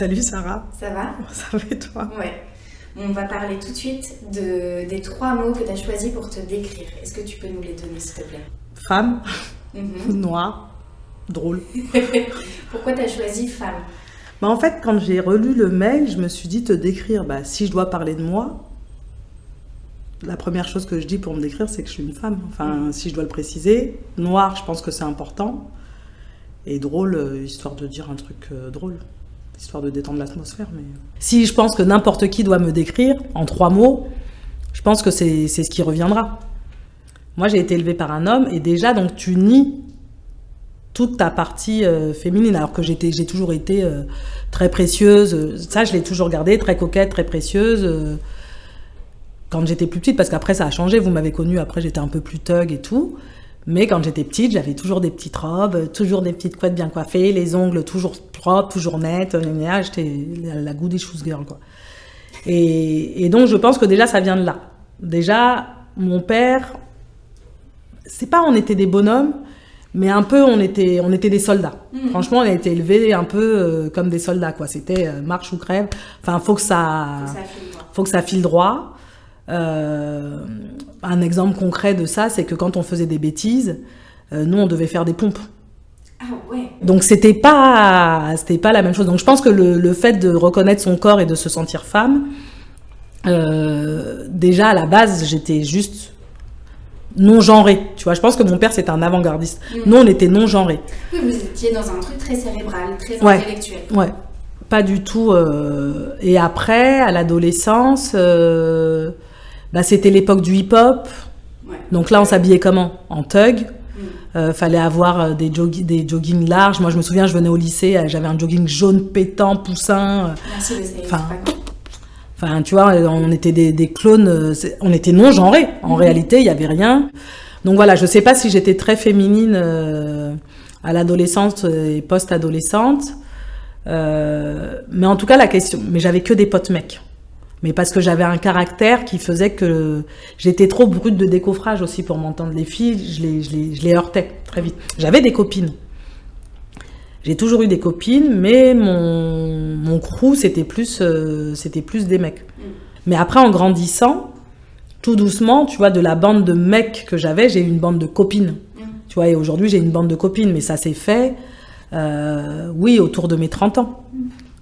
Salut Sarah. Ça va? Ça va et toi? Ouais. On va parler tout de suite des 3 mots que tu as choisis pour te décrire. Est-ce que tu peux nous les donner, s'il te plaît? Femme, noire, drôle. Pourquoi tu as choisi femme? En fait, quand j'ai relu le mail, je me suis dit te décrire. Si je dois parler de moi, la première chose que je dis pour me décrire, c'est que je suis une femme. Enfin, si je dois le préciser. Noire, je pense que c'est important. Et drôle, histoire de dire un truc drôle. Histoire de détendre l'atmosphère. Mais si je pense que n'importe qui doit me décrire en 3 mots, je pense que c'est ce qui reviendra. Moi, j'ai été élevée par un homme et déjà, donc, tu nies toute ta partie féminine, alors que j'ai toujours été très précieuse. Ça, je l'ai toujours gardé, très coquette, très précieuse. Quand j'étais plus petite, parce qu'après, ça a changé. Vous m'avez connue, après, j'étais un peu plus thug et tout. Mais quand j'étais petite, j'avais toujours des petites robes, toujours des petites couettes bien coiffées, les ongles toujours propres, toujours nets. J'étais la goody shoes girl, quoi. Et donc, je pense que déjà, ça vient de là. Déjà, mon père, c'est pas on était des bonhommes, mais un peu on était des soldats. Franchement, on a été élevés un peu comme des soldats, quoi. C'était marche ou crève. Enfin, faut que ça file droit. Un exemple concret de ça, c'est que quand on faisait des bêtises, nous on devait faire des pompes. Ah ouais. Donc c'était pas la même chose. Donc je pense que le fait de reconnaître son corps et de se sentir femme, déjà à la base j'étais juste non genrée. Tu vois, je pense que mon père c'était un avant-gardiste. Nous on était non genrés. Oui, vous étiez dans un truc très cérébral, très intellectuel. Ouais. Pas du tout. Et après, à l'adolescence, c'était l'époque du hip-hop. Ouais. Donc là, on s'habillait comment? En thug. Fallait avoir des joggings larges. Moi, je me souviens, je venais au lycée, j'avais un jogging jaune pétant, poussin. Merci de savoir. Enfin, tu vois, on était des clones. On était non genrés. En réalité, il y avait rien. Donc voilà, je sais pas si j'étais très féminine à l'adolescence et post-adolescente. Mais en tout cas, mais j'avais que des potes mecs. Mais parce que j'avais un caractère qui faisait que j'étais trop brute de décoffrage aussi pour m'entendre. Les filles, je les heurtais très vite. J'avais des copines. J'ai toujours eu des copines, mais mon crew, c'était plus des mecs. Mais après, en grandissant, tout doucement, tu vois, de la bande de mecs que j'avais, j'ai eu une bande de copines. Tu vois, et aujourd'hui, j'ai une bande de copines, mais ça s'est fait, oui, autour de mes 30 ans.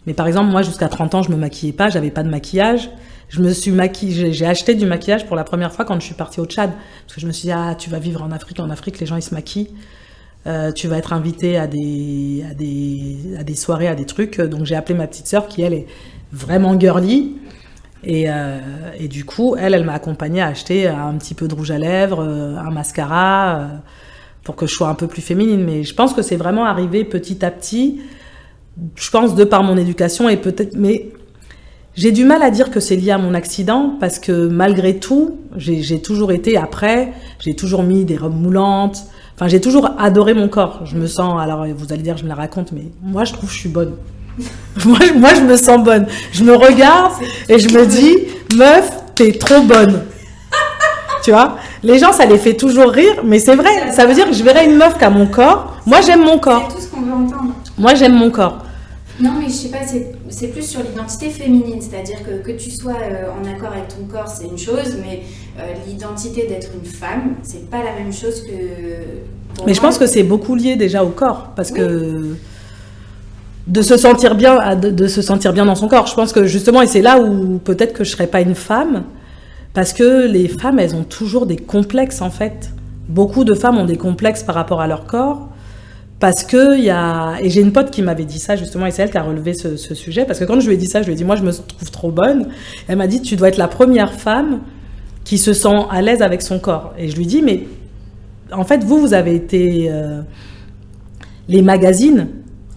Mais par exemple, moi, jusqu'à 30 ans, je me maquillais pas, j'avais pas de maquillage. Je me suis maquillée, j'ai acheté du maquillage pour la première fois quand je suis partie au Tchad. Parce que je me suis dit, tu vas vivre en Afrique. En Afrique, les gens, ils se maquillent. Tu vas être invitée à des soirées, à des trucs. Donc, j'ai appelé ma petite sœur, qui, elle, est vraiment girly. Et du coup, elle m'a accompagnée à acheter un petit peu de rouge à lèvres, un mascara, pour que je sois un peu plus féminine. Mais je pense que c'est vraiment arrivé petit à petit. Je pense de par mon éducation et peut-être, mais j'ai du mal à dire que c'est lié à mon accident parce que malgré tout, j'ai toujours été après, j'ai toujours mis des robes moulantes. Enfin, j'ai toujours adoré mon corps. Je me sens, alors vous allez dire, je me la raconte, mais moi je trouve que je suis bonne. moi, je me sens bonne. Je me regarde et je me dis, meuf, t'es trop bonne. Tu vois, les gens, ça les fait toujours rire, mais c'est vrai. Ça veut dire que je verrais une meuf qui a mon corps. Moi, j'aime mon corps. C'est tout ce qu'on veut entendre. Moi, j'aime mon corps. Non, mais je sais pas, c'est plus sur l'identité féminine, c'est-à-dire que tu sois en accord avec ton corps, c'est une chose, mais l'identité d'être une femme, c'est pas la même chose que... Mais je pense que c'est beaucoup lié déjà au corps, parce que de se sentir bien, dans son corps, je pense que justement, et c'est là où peut-être que je serais pas une femme, parce que les femmes, elles ont toujours des complexes en fait. Beaucoup de femmes ont des complexes par rapport à leur corps. Parce que et j'ai une pote qui m'avait dit ça justement, et c'est elle qui a relevé ce sujet, parce que quand je lui ai dit ça, je lui ai dit, moi je me trouve trop bonne. Elle m'a dit, tu dois être la première femme qui se sent à l'aise avec son corps. Et je lui dis, mais en fait, vous avez été les magazines,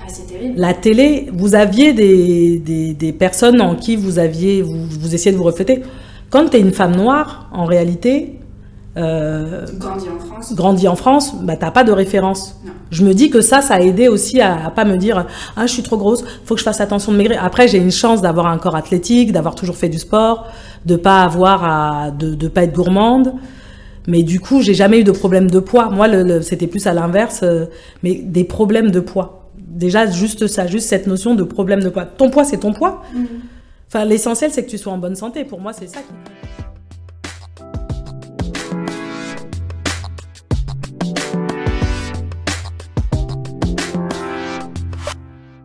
c'est terrible. La télé, vous aviez des personnes en qui vous essayez de vous refléter. Quand tu es une femme noire, en réalité... grandi en France, t'as pas de référence. Non. Je me dis que ça a aidé aussi à pas me dire je suis trop grosse, faut que je fasse attention de maigrir. Après, j'ai une chance d'avoir un corps athlétique, d'avoir toujours fait du sport, de pas être gourmande. Mais du coup, j'ai jamais eu de problème de poids. Moi, c'était plus à l'inverse, mais des problèmes de poids. déjà, juste ça, juste cette notion de problème de poids. Ton poids, c'est ton poids. Enfin, l'essentiel, c'est que tu sois en bonne santé. Pour moi, c'est ça qui...